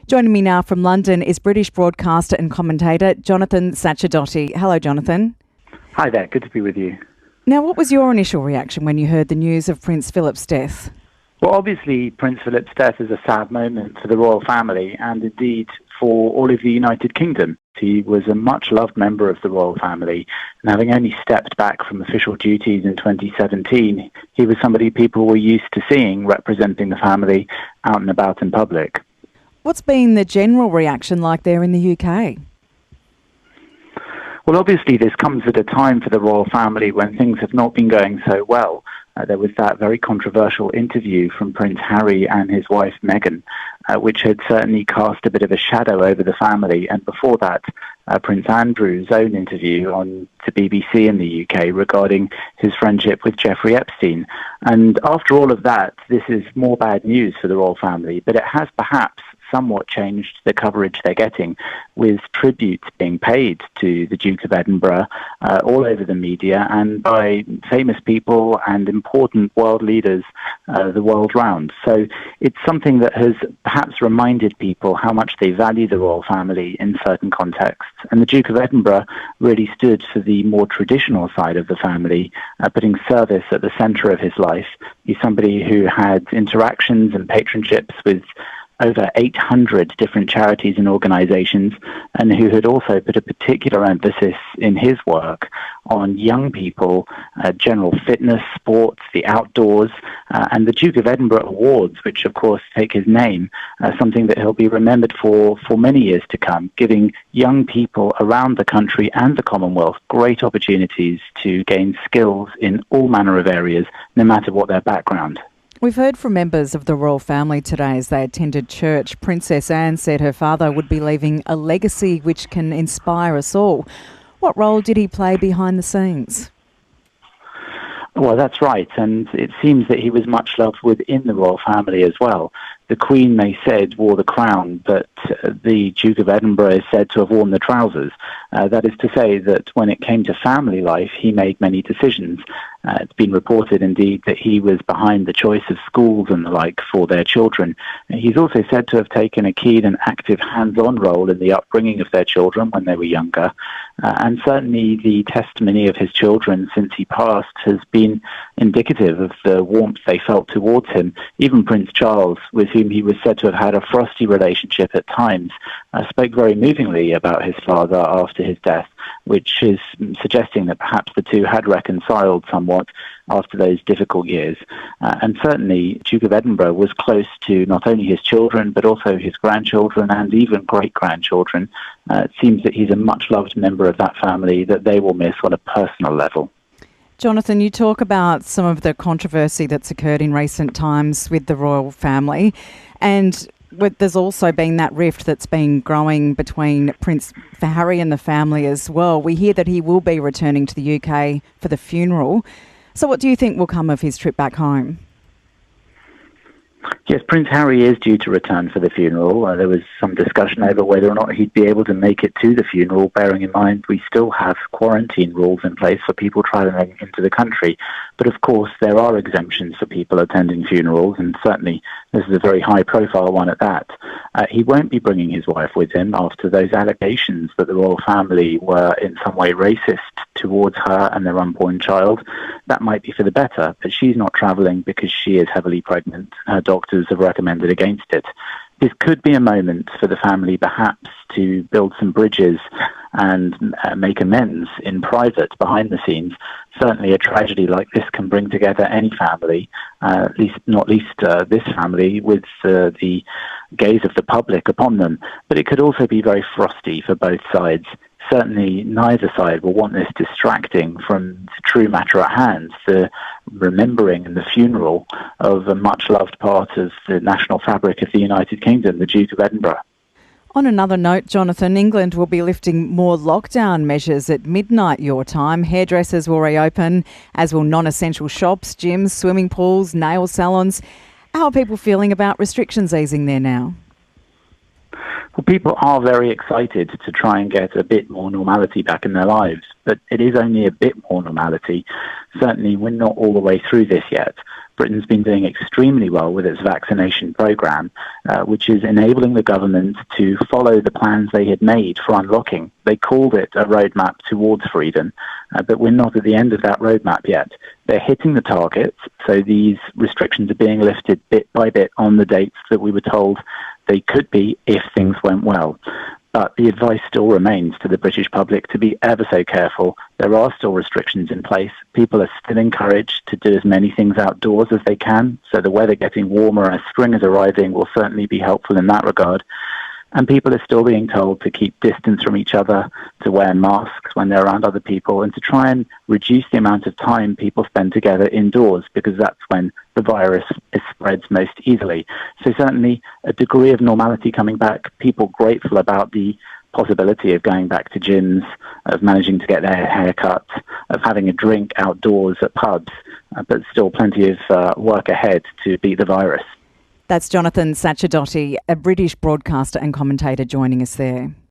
Joining me now from London is British broadcaster and commentator Jonathan Sacerdoti. Hello, Jonathan. Hi there, good to be with you. Now, what was your initial reaction when you heard the news of Prince Philip's death? Well, obviously, Prince Philip's death is a sad moment for the royal family and indeed for all of the United Kingdom. He was a much-loved member of the royal family, and having only stepped back from official duties in 2017, he was somebody people were used to seeing representing the family out and about in public. What's been the general reaction like there in the UK? Well, obviously, this comes at a time for the royal family when things have not been going so well. There was that very controversial interview from Prince Harry and his wife Meghan, which had certainly cast a bit of a shadow over the family. And before that, Prince Andrew's own interview on the BBC in the UK regarding his friendship with Jeffrey Epstein. And after all of that, this is more bad news for the royal family, but it has perhaps somewhat changed the coverage they're getting, with tributes being paid to the Duke of Edinburgh all over the media and by famous people and important world leaders the world round. So it's something that has perhaps reminded people how much they value the royal family in certain contexts. And the Duke of Edinburgh really stood for the more traditional side of the family, putting service at the centre of his life. He's somebody who had interactions and patronships with over 800 different charities and organisations, and who had also put a particular emphasis in his work on young people, general fitness, sports, the outdoors, and the Duke of Edinburgh Awards, which of course take his name, something that he'll be remembered for many years to come, giving young people around the country and the Commonwealth great opportunities to gain skills in all manner of areas, no matter what their background. We've heard from members of the royal family today as they attended church. Princess Anne said her father would be leaving a legacy which can inspire us all. What role did he play behind the scenes? Well, that's right, and it seems that he was much loved within the royal family as well. The Queen, they said, wore the crown, but the Duke of Edinburgh is said to have worn the trousers. That is to say that when it came to family life, he made many decisions. It's been reported, indeed, that he was behind the choice of schools and the like for their children. He's also said to have taken a keen and active hands-on role in the upbringing of their children when they were younger. And certainly the testimony of his children since he passed has been indicative of the warmth they felt towards him. Even Prince Charles, with whom he was said to have had a frosty relationship at times, spoke very movingly about his father after his death, which is suggesting that perhaps the two had reconciled somewhat after those difficult years. And certainly Duke of Edinburgh was close to not only his children, but also his grandchildren and even great-grandchildren. It seems that he's a much-loved member of that family that they will miss on a personal level. Jonathan, you talk about some of the controversy that's occurred in recent times with the royal family, and there's also been that rift that's been growing between Prince Harry and the family as well. We hear that he will be returning to the UK for the funeral. So what do you think will come of his trip back home? Yes, Prince Harry is due to return for the funeral. There was some discussion over whether or not he'd be able to make it to the funeral, bearing in mind we still have quarantine rules in place for people travelling into the country. But of course, there are exemptions for people attending funerals, and certainly this is a very high-profile one at that. He won't be bringing his wife with him after those allegations that the royal family were in some way racist towards her and their unborn child. That might be for the better, but she's not travelling because she is heavily pregnant. Her doctors have recommended against it. This could be a moment for the family perhaps to build some bridges and make amends in private behind the scenes. Certainly a tragedy like this can bring together any family, not least this family, with the gaze of the public upon them. But it could also be very frosty for both sides. Certainly neither side will want this distracting from the true matter at hand, the remembering and the funeral of a much-loved part of the national fabric of the United Kingdom, the Duke of Edinburgh. On another note, Jonathan, England will be lifting more lockdown measures at midnight your time. Hairdressers will reopen, as will non-essential shops, gyms, swimming pools, nail salons. How are people feeling about restrictions easing there now? Well, people are very excited to try and get a bit more normality back in their lives, but it is only a bit more normality. Certainly, we're not all the way through this yet. Britain's been doing extremely well with its vaccination programme, which is enabling the government to follow the plans they had made for unlocking. They called it a roadmap towards freedom, but we're not at the end of that roadmap yet. They're hitting the targets, so these restrictions are being lifted bit by bit on the dates that we were told they could be if things went well. But the advice still remains to the British public to be ever so careful. There are still restrictions in place. People are still encouraged to do as many things outdoors as they can. So the weather getting warmer as spring is arriving will certainly be helpful in that regard. And people are still being told to keep distance from each other, to wear masks when they're around other people, and to try and reduce the amount of time people spend together indoors, because that's when the virus spreads most easily. So certainly a degree of normality coming back, people grateful about the possibility of going back to gyms, of managing to get their hair cut, of having a drink outdoors at pubs, but still plenty of work ahead to beat the virus. That's Jonathan Sacerdoti, a British broadcaster and commentator, joining us there.